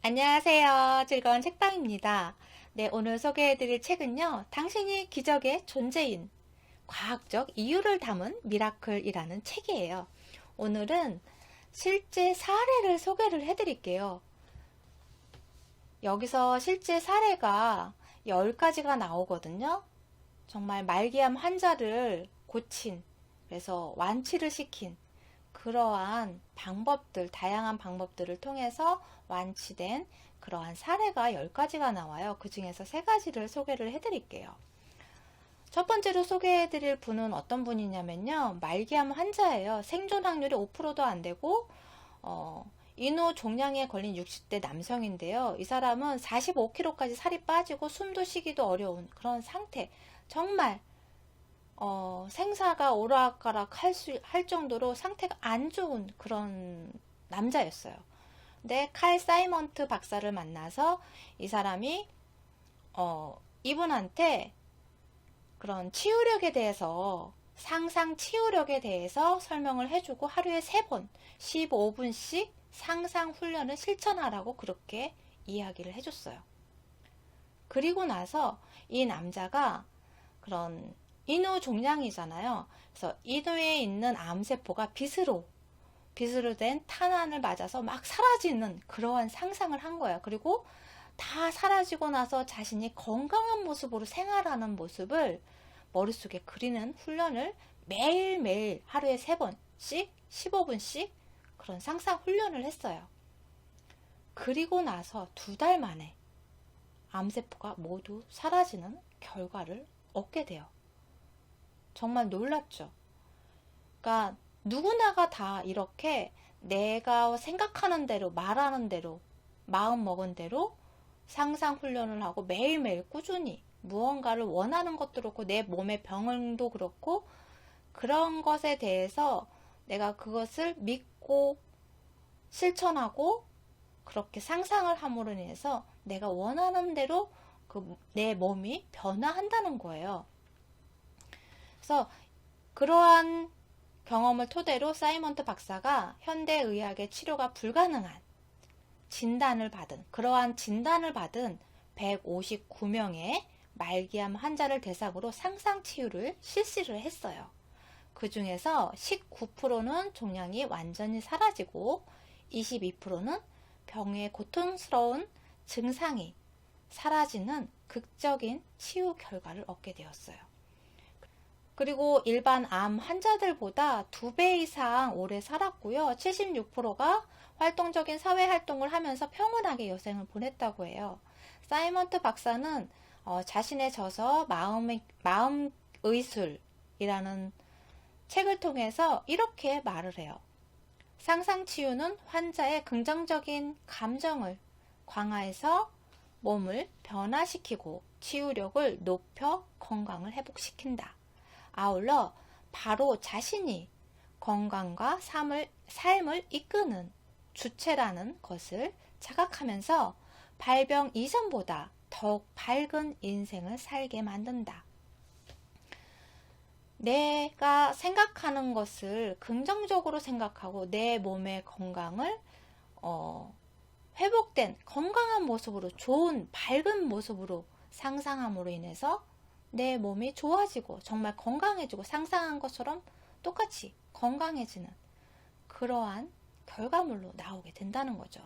안녕하세요. 즐거운 책방입니다. 네, 오늘 소개해드릴 책은요, 당신이 기적의 존재인 과학적 이유를 담은 미라클이라는 책이에요. 오늘은 실제 사례를 소개를 해드릴게요. 여기서 실제 사례가 10가지가 나오거든요. 정말 말기암 환자를 고친, 그래서 완치를 시킨 그러한 방법들, 다양한 방법들을 통해서 완치된 그러한 사례가 10가지가 나와요. 그 중에서 3가지를 소개를 해드릴게요. 첫 번째로 소개해드릴 분은 어떤 분이냐면요. 말기암 환자예요. 생존 확률이 5%도 안 되고, 인후 종양에 걸린 60대 남성인데요. 이 사람은 45kg까지 살이 빠지고 숨도 쉬기도 어려운 그런 상태. 정말 생사가 오락가락 할 정도로 상태가 안 좋은 그런 남자였어요. 근데 칼 사이먼트 박사를 만나서 이 사람이 이분한테 그런 치유력에 대해서 상상 치유력에 대해서 설명을 해주고 하루에 3번 15분씩 상상 훈련을 실천하라고 그렇게 이야기를 해줬어요. 그리고 나서 이 남자가 그런 인후 종양이잖아요. 그래서 인후에 있는 암세포가 빛으로 된 탄환을 맞아서 막 사라지는 그러한 상상을 한 거예요. 그리고 다 사라지고 나서 자신이 건강한 모습으로 생활하는 모습을 머릿속에 그리는 훈련을 매일매일 하루에 3번씩 15분씩 그런 상상 훈련을 했어요. 그리고 나서 2달 만에 암세포가 모두 사라지는 결과를 얻게 돼요. 정말 놀랍죠. 그러니까 누구나가 다 이렇게 내가 생각하는 대로, 말하는 대로, 마음 먹은 대로 상상 훈련을 하고 매일매일 꾸준히 무언가를 원하는 것도 그렇고 내 몸의 병도 그렇고 그런 것에 대해서 내가 그것을 믿고 실천하고 그렇게 상상을 함으로 인해서 내가 원하는 대로 내 몸이 변화한다는 거예요. 그래서 그러한 경험을 토대로 사이먼트 박사가 현대의학의 치료가 불가능한 그러한 진단을 받은 159명의 말기암 환자를 대상으로 상상치유를 실시를 했어요. 그 중에서 19%는 종양이 완전히 사라지고 22%는 병의 고통스러운 증상이 사라지는 극적인 치유 결과를 얻게 되었어요. 그리고 일반 암 환자들보다 2배 이상 오래 살았고요. 76%가 활동적인 사회활동을 하면서 평온하게 여생을 보냈다고 해요. 사이먼트 박사는 자신의 저서 마음의술이라는 책을 통해서 이렇게 말을 해요. 상상치유는 환자의 긍정적인 감정을 강화해서 몸을 변화시키고 치유력을 높여 건강을 회복시킨다. 아울러 바로 자신이 건강과 삶을 이끄는 주체라는 것을 자각하면서 발병 이전보다 더욱 밝은 인생을 살게 만든다. 내가 생각하는 것을 긍정적으로 생각하고 내 몸의 건강을 회복된 건강한 모습으로 좋은 밝은 모습으로 상상함으로 인해서 내 몸이 좋아지고 정말 건강해지고 상상한 것처럼 똑같이 건강해지는 그러한 결과물로 나오게 된다는 거죠.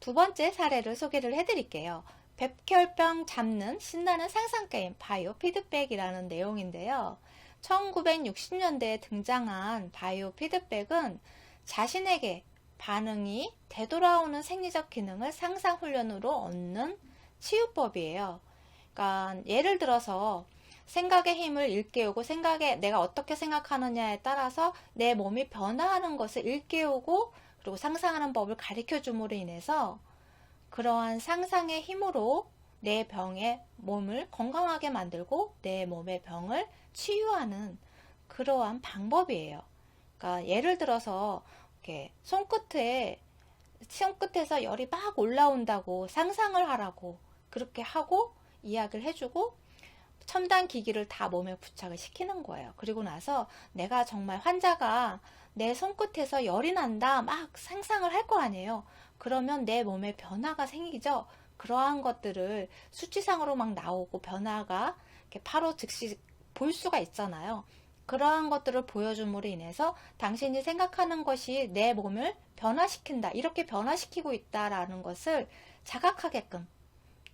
2번째 사례를 소개를 해드릴게요. 백혈병 잡는 신나는 상상게임 바이오 피드백이라는 내용인데요. 1960년대에 등장한 바이오 피드백은 자신에게 반응이 되돌아오는 생리적 기능을 상상 훈련으로 얻는 치유법이에요. 그러니까 예를 들어서 생각의 힘을 일깨우고 내가 어떻게 생각하느냐에 따라서 내 몸이 변화하는 것을 일깨우고 그리고 상상하는 법을 가르쳐 줌으로 인해서 그러한 상상의 힘으로 내 병의 몸을 건강하게 만들고 내 몸의 병을 치유하는 그러한 방법이에요. 그러니까 예를 들어서 이렇게 손끝에서 열이 막 올라온다고 상상을 하라고 그렇게 하고 이야기를 해주고 첨단 기기를 다 몸에 부착을 시키는 거예요. 그리고 나서 내가 정말 환자가 내 손끝에서 열이 난다 막 상상을 할 거 아니에요. 그러면 내 몸에 변화가 생기죠. 그러한 것들을 수치상으로 막 나오고 변화가 이렇게 바로 즉시 볼 수가 있잖아요. 그러한 것들을 보여줌으로 인해서 당신이 생각하는 것이 내 몸을 변화시킨다, 이렇게 변화시키고 있다라는 것을 자각하게끔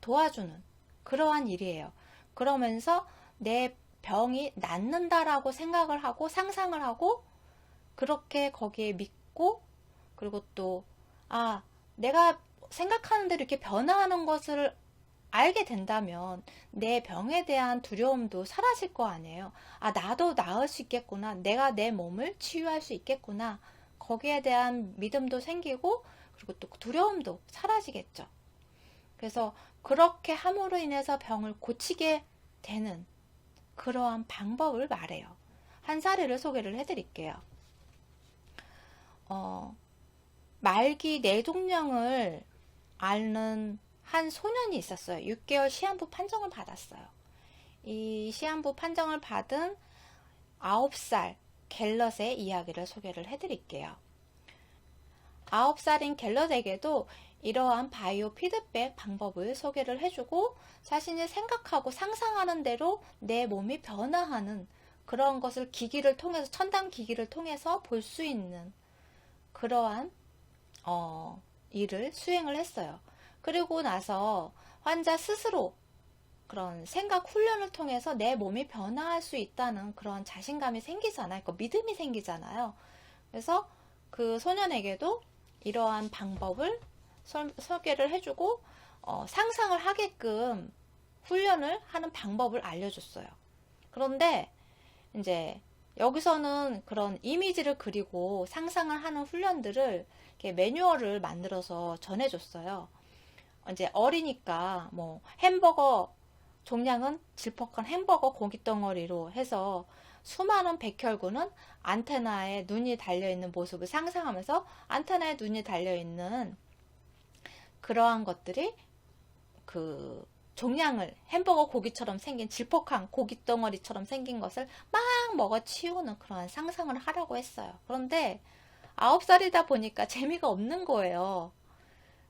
도와주는 그러한 일이에요. 그러면서 내 병이 낫는다라고 생각을 하고 상상을 하고 그렇게 거기에 믿고, 그리고 또 내가 생각하는 대로 이렇게 변화하는 것을 알게 된다면 내 병에 대한 두려움도 사라질 거 아니에요. 나도 나을 수 있겠구나. 내가 내 몸을 치유할 수 있겠구나. 거기에 대한 믿음도 생기고, 그리고 또 두려움도 사라지겠죠. 그래서 그렇게 함으로 인해서 병을 고치게 되는 그러한 방법을 말해요. 한 사례를 소개를 해드릴게요. 말기 뇌종양을 앓는 한 소년이 있었어요. 6개월 시한부 판정을 받았어요. 이 시한부 판정을 받은 9살 갤럿의 이야기를 소개를 해드릴게요. 9살인 갤럿에게도 이러한 바이오 피드백 방법을 소개를 해주고, 자신이 생각하고 상상하는 대로 내 몸이 변화하는 그런 것을 기기를 통해서, 첨단 기기를 통해서 볼 수 있는 그러한 일을 수행을 했어요. 그리고 나서 환자 스스로 그런 생각 훈련을 통해서 내 몸이 변화할 수 있다는 그런 자신감이 생기잖아요. 그 믿음이 생기잖아요. 그래서 그 소년에게도 이러한 방법을 소개를 해주고 상상을 하게끔 훈련을 하는 방법을 알려줬어요. 그런데 이제 여기서는 그런 이미지를 그리고 상상을 하는 훈련들을 이렇게 매뉴얼을 만들어서 전해줬어요. 이제 어리니까 뭐 햄버거 종량은 질퍽한 햄버거 고기 덩어리로 해서 수많은 백혈구는 안테나에 눈이 달려있는 모습을 상상하면서 안테나에 눈이 달려있는 그러한 것들이 그 종량을 햄버거 고기처럼 생긴 질퍽한 고기 덩어리처럼 생긴 것을 막 먹어 치우는 그러한 상상을 하라고 했어요. 그런데 9살이다 보니까 재미가 없는 거예요.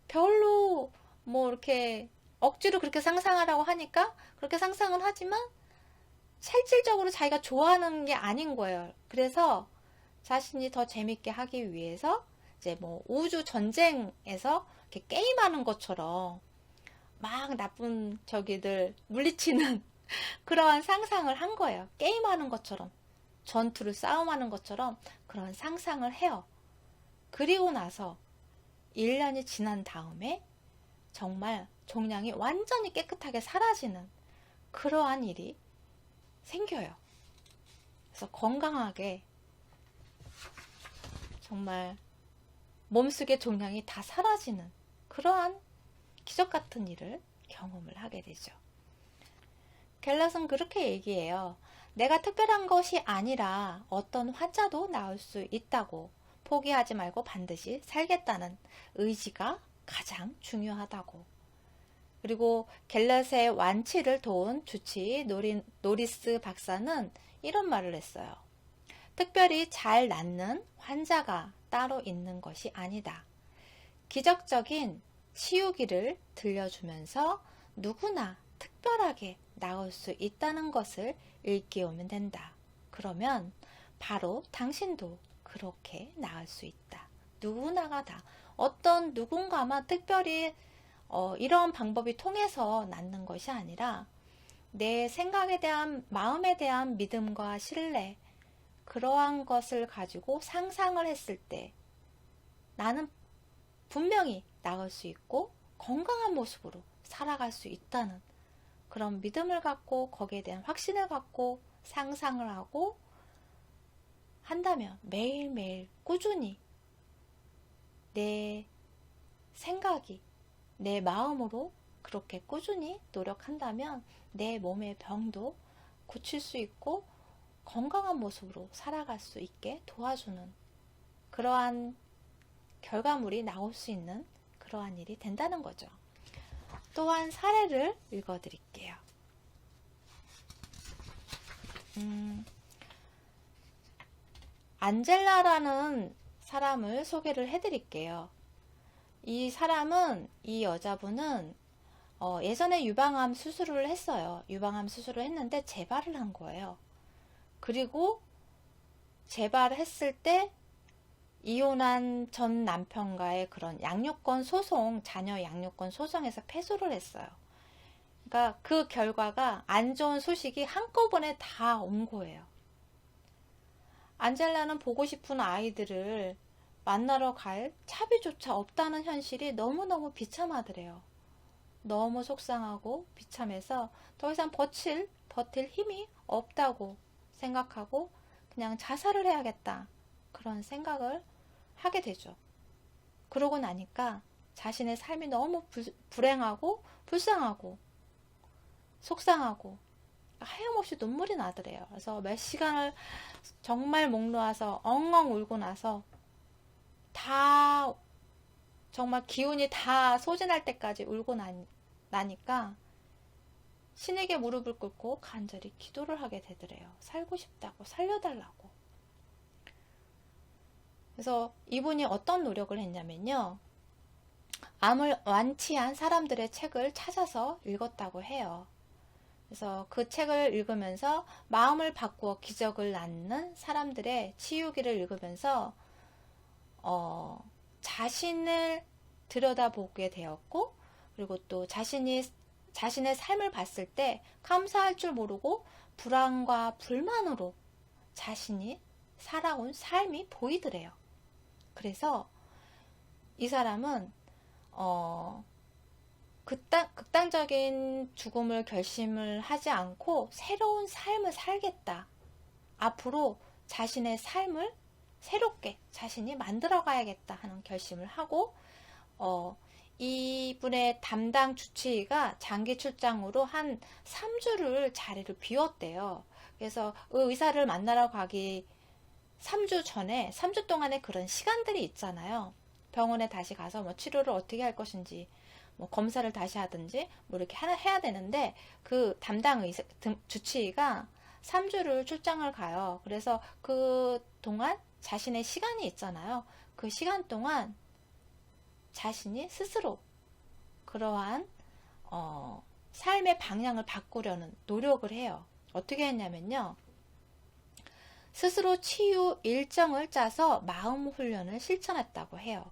별로 뭐 이렇게 억지로 그렇게 상상하라고 하니까 그렇게 상상은 하지만 실질적으로 자기가 좋아하는 게 아닌 거예요. 그래서 자신이 더 재밌게 하기 위해서 이제 뭐 우주 전쟁에서 이렇게 게임하는 것처럼 막 나쁜 저기들 물리치는 그러한 상상을 한 거예요. 게임하는 것처럼, 전투를 싸움하는 것처럼 그런 상상을 해요. 그리고 나서 1년이 지난 다음에 정말 종양이 완전히 깨끗하게 사라지는 그러한 일이 생겨요. 그래서 건강하게 정말 몸속의 종양이 다 사라지는 그러한 기적 같은 일을 경험을 하게 되죠. 갤럿은 그렇게 얘기해요. 내가 특별한 것이 아니라 어떤 환자도 나을 수 있다고, 포기하지 말고 반드시 살겠다는 의지가 가장 중요하다고. 그리고 갤럿의 완치를 도운 주치 노리스 박사는 이런 말을 했어요. 특별히 잘 낫는 환자가 따로 있는 것이 아니다. 기적적인 치유기를 들려주면서 누구나 특별하게 나을 수 있다는 것을 일깨우면 된다. 그러면 바로 당신도 그렇게 나을 수 있다. 누구나가 다 어떤 누군가만 특별히 이런 방법이 통해서 낫는 것이 아니라 내 생각에 대한, 마음에 대한 믿음과 신뢰, 그러한 것을 가지고 상상을 했을 때 나는 분명히 나을 수 있고 건강한 모습으로 살아갈 수 있다는 그런 믿음을 갖고, 거기에 대한 확신을 갖고 상상을 하고 한다면, 매일매일 꾸준히 내 생각이 내 마음으로 그렇게 꾸준히 노력한다면 내 몸의 병도 고칠 수 있고 건강한 모습으로 살아갈 수 있게 도와주는 그러한 결과물이 나올 수 있는 그러한 일이 된다는 거죠. 또한 사례를 읽어 드릴게요. 안젤라라는 사람을 소개를 해드릴게요. 이 여자분은 예전에 유방암 수술을 했어요. 유방암 수술을 했는데 재발을 한 거예요. 그리고 재발했을 때 이혼한 전 남편과의 그런 양육권 소송, 자녀 양육권 소송에서 패소를 했어요. 그러니까 그 결과가 안 좋은 소식이 한꺼번에 다 온 거예요. 안젤라는 보고 싶은 아이들을 만나러 갈 차비조차 없다는 현실이 너무너무 비참하더래요. 너무 속상하고 비참해서 더 이상 버틸 힘이 없다고 생각하고 그냥 자살을 해야겠다. 그런 생각을 하게 되죠. 그러고 나니까 자신의 삶이 너무 불행하고 불쌍하고 속상하고 하염없이 눈물이 나더래요. 그래서 몇 시간을 정말 목 놓아서 엉엉 울고 나서 다 정말 기운이 다 소진할 때까지 울고 나니까 신에게 무릎을 꿇고 간절히 기도를 하게 되더래요. 살고 싶다고, 살려달라고. 그래서 이분이 어떤 노력을 했냐면요. 암을 완치한 사람들의 책을 찾아서 읽었다고 해요. 그래서 그 책을 읽으면서 마음을 바꾸어 기적을 낳는 사람들의 치유기를 읽으면서 자신을 들여다보게 되었고, 그리고 또 자신의 삶을 봤을 때 감사할 줄 모르고 불안과 불만으로 자신이 살아온 삶이 보이더래요. 그래서 이 사람은 극단적인 죽음을 결심을 하지 않고 새로운 삶을 살겠다. 앞으로 자신의 삶을 새롭게 자신이 만들어 가야겠다 하는 결심을 하고 이분의 담당 주치의가 장기 출장으로 한 3주를 자리를 비웠대요. 그래서 의사를 만나러 가기 3주 전에 3주 동안의 그런 시간들이 있잖아요. 병원에 다시 가서 뭐 치료를 어떻게 할 것인지 뭐 검사를 다시 하든지 뭐 이렇게 해야 되는데 그 담당 주치의가 3주를 출장을 가요. 그래서 그 동안 자신의 시간이 있잖아요. 그 시간 동안 자신이 스스로 그러한 삶의 방향을 바꾸려는 노력을 해요. 어떻게 했냐면요. 스스로 치유 일정을 짜서 마음 훈련을 실천했다고 해요.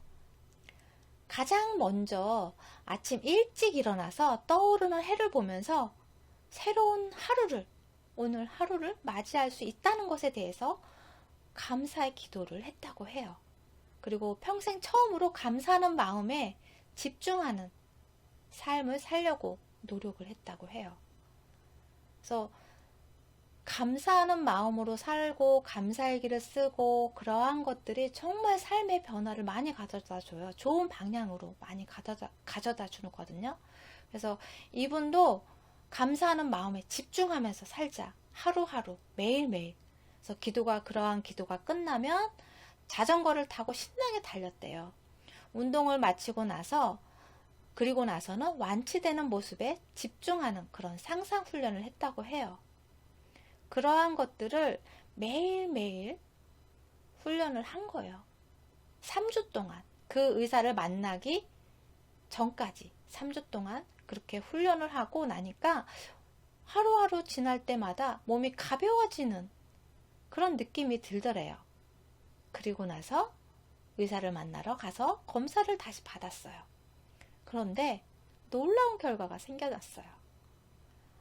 가장 먼저 아침 일찍 일어나서 떠오르는 해를 보면서 새로운 하루를, 오늘 하루를 맞이할 수 있다는 것에 대해서 감사의 기도를 했다고 해요. 그리고 평생 처음으로 감사하는 마음에 집중하는 삶을 살려고 노력을 했다고 해요. 그래서 감사하는 마음으로 살고 감사일기를 쓰고 그러한 것들이 정말 삶의 변화를 많이 가져다 줘요. 좋은 방향으로 많이 가져다 주거든요. 그래서 이분도 감사하는 마음에 집중하면서 살자. 하루하루 매일매일. 그래서 그러한 기도가 끝나면 자전거를 타고 신나게 달렸대요. 운동을 마치고 그리고 나서는 완치되는 모습에 집중하는 그런 상상 훈련을 했다고 해요. 그러한 것들을 매일매일 훈련을 한 거예요. 3주 동안 그 의사를 만나기 전까지 3주 동안 그렇게 훈련을 하고 나니까 하루하루 지날 때마다 몸이 가벼워지는 그런 느낌이 들더래요. 그리고 나서 의사를 만나러 가서 검사를 다시 받았어요. 그런데 놀라운 결과가 생겨났어요.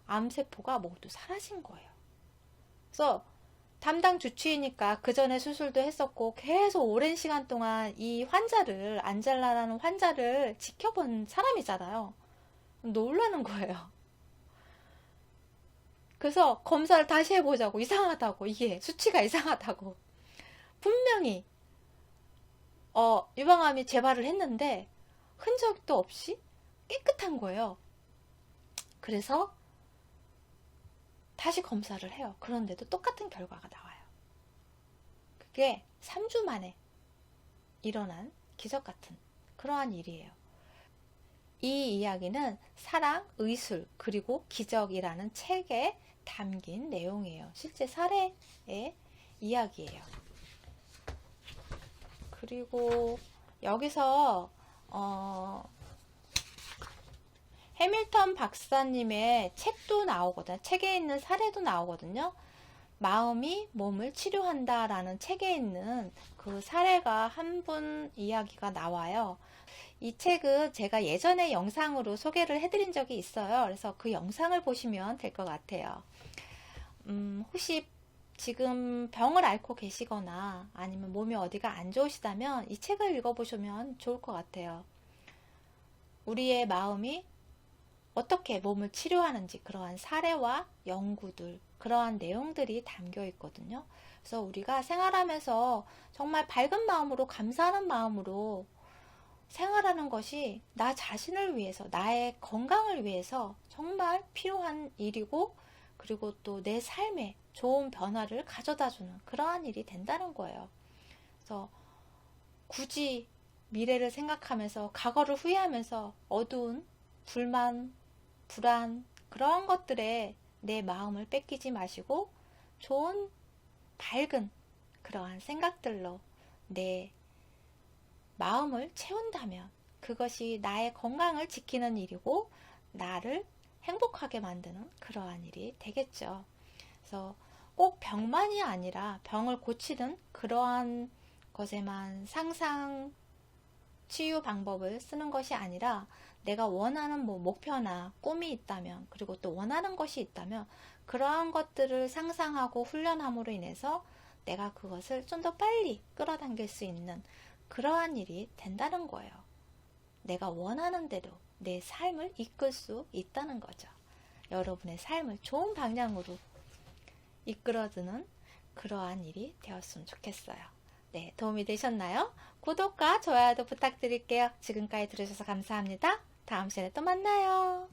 암세포가 모두 사라진 거예요. 그래서 담당 주치의니까 그 전에 수술도 했었고 계속 오랜 시간 동안 이 안젤라라는 환자를 지켜본 사람이잖아요. 놀라는 거예요. 그래서 검사를 다시 해보자고. 이상하다고. 이게 수치가 이상하다고. 분명히 유방암이 재발을 했는데 흔적도 없이 깨끗한 거예요. 그래서 다시 검사를 해요. 그런데도 똑같은 결과가 나와요. 그게 3주 만에 일어난 기적 같은 그러한 일이에요. 이 이야기는 사랑, 의술, 그리고 기적이라는 책에 담긴 내용이에요. 실제 사례의 이야기예요. 그리고 여기서 해밀턴 박사님의 책도 나오거든요. 책에 있는 사례도 나오거든요. 마음이 몸을 치료한다라는 책에 있는 그 사례가 한 분 이야기가 나와요. 이 책은 제가 예전에 영상으로 소개를 해드린 적이 있어요. 그래서 그 영상을 보시면 될 것 같아요. 혹시 지금 병을 앓고 계시거나 아니면 몸이 어디가 안 좋으시다면 이 책을 읽어보시면 좋을 것 같아요. 우리의 마음이 어떻게 몸을 치료하는지 그러한 사례와 연구들, 그러한 내용들이 담겨 있거든요. 그래서 우리가 생활하면서 정말 밝은 마음으로, 감사하는 마음으로 생활하는 것이 나 자신을 위해서, 나의 건강을 위해서 정말 필요한 일이고, 그리고 또 내 삶에 좋은 변화를 가져다주는 그러한 일이 된다는 거예요. 그래서 굳이 미래를 생각하면서 과거를 후회하면서 어두운 불만, 불안, 그런 것들에 내 마음을 뺏기지 마시고 좋은 밝은 그러한 생각들로 내 마음을 채운다면 그것이 나의 건강을 지키는 일이고 나를 행복하게 만드는 그러한 일이 되겠죠. 그래서 꼭 병만이 아니라 병을 고치는 그러한 것에만 상상 치유 방법을 쓰는 것이 아니라 내가 원하는 목표나 꿈이 있다면, 그리고 또 원하는 것이 있다면 그러한 것들을 상상하고 훈련함으로 인해서 내가 그것을 좀 더 빨리 끌어당길 수 있는 그러한 일이 된다는 거예요. 내가 원하는 대로 내 삶을 이끌 수 있다는 거죠. 여러분의 삶을 좋은 방향으로 이끌어주는 그러한 일이 되었으면 좋겠어요. 네, 도움이 되셨나요? 구독과 좋아요도 부탁드릴게요. 지금까지 들으셔서 감사합니다. 다음 시간에 또 만나요.